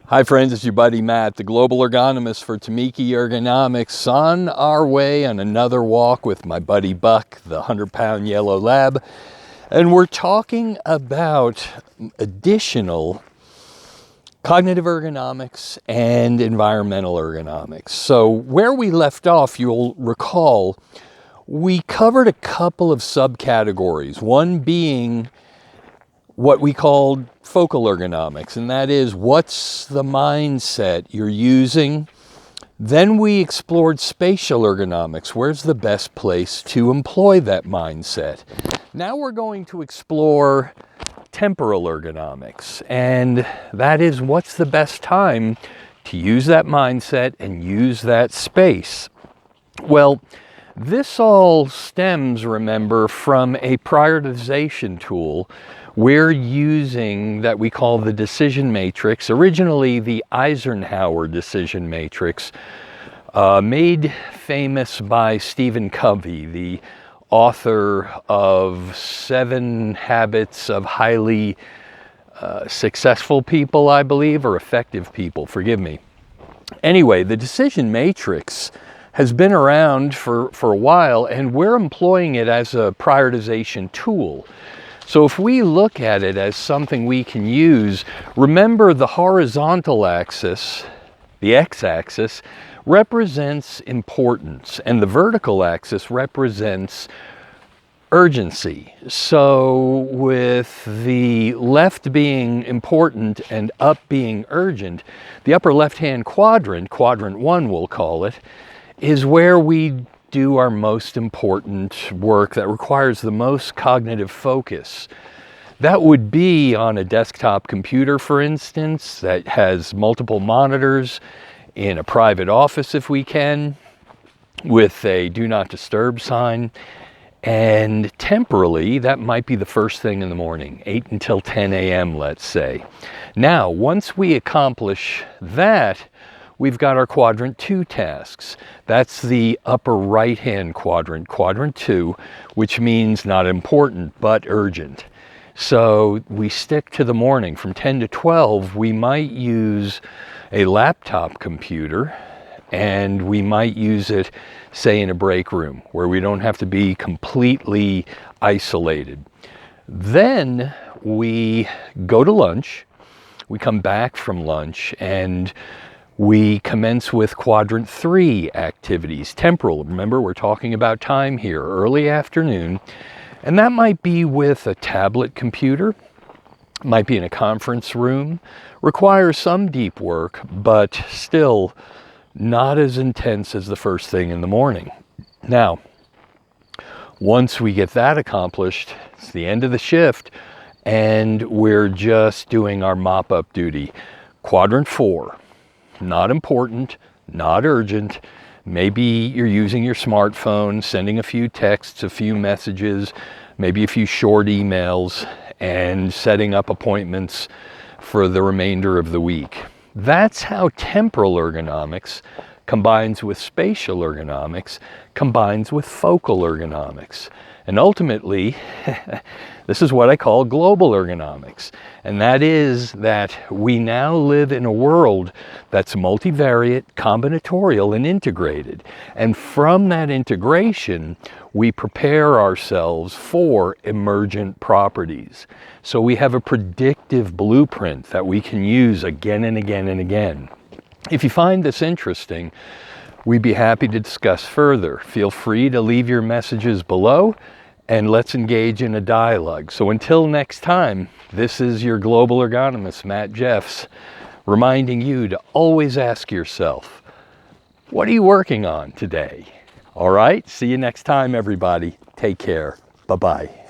Hi friends, it's your buddy Matt, the Global Ergonomist for TeMeke Ergonomics, on our way on another walk with my buddy Buck, the 100-pound yellow lab. And we're talking about additional cognitive ergonomics and environmental ergonomics. So where we left off, you'll recall, we covered a couple of subcategories, one being what we called focal ergonomics, and that is what's the mindset you're using. Then we explored spatial ergonomics. Where's the best place to employ that mindset? Now we're going to explore temporal ergonomics, and that is what's the best time to use that mindset and use that space. Well, this all stems, remember, from a prioritization tool we're using that we call the decision matrix, originally the Eisenhower decision matrix, made famous by Stephen Covey, the author of 7 Habits of Highly Successful People, I believe, or Effective People, forgive me. Anyway, the decision matrix has been around for a while, and we're employing it as a prioritization tool. So if we look at it as something we can use, remember the horizontal axis, the x-axis, represents importance, and the vertical axis represents urgency. So with the left being important and up being urgent, the upper left-hand quadrant, quadrant 1 we'll call it, is where we do our most important work that requires the most cognitive focus. That would be on a desktop computer, for instance, that has multiple monitors, in a private office if we can, with a do not disturb sign. And temporally, that might be the first thing in the morning, 8 until 10 a.m., let's say. Now, once we accomplish that, we've got our quadrant 2 tasks. That's the upper right-hand quadrant, quadrant 2, which means not important, but urgent. So we stick to the morning. From 10 to 12, we might use a laptop computer, and we might use it, say, in a break room, where we don't have to be completely isolated. Then we go to lunch, we come back from lunch, and we commence with quadrant 3 activities, temporal. Remember, we're talking about time here, early afternoon, and that might be with a tablet computer, might be in a conference room, requires some deep work, but still not as intense as the first thing in the morning. Now, once we get that accomplished, it's the end of the shift, and we're just doing our mop-up duty. Quadrant 4. Not important, not urgent. Maybe you're using your smartphone, sending a few texts, a few messages, maybe a few short emails, and setting up appointments for the remainder of the week. That's how temporal ergonomics combines with spatial ergonomics, combines with focal ergonomics. And ultimately, this is what I call global ergonomics. And that is that we now live in a world that's multivariate, combinatorial, and integrated. And from that integration, we prepare ourselves for emergent properties. So we have a predictive blueprint that we can use again and again and again. If you find this interesting, we'd be happy to discuss further. Feel free to leave your messages below, and let's engage in a dialogue. So until next time, this is your Global Ergonomist, Matt Jeffs, reminding you to always ask yourself, what are you working on today? All right, see you next time, everybody. Take care. Bye-bye.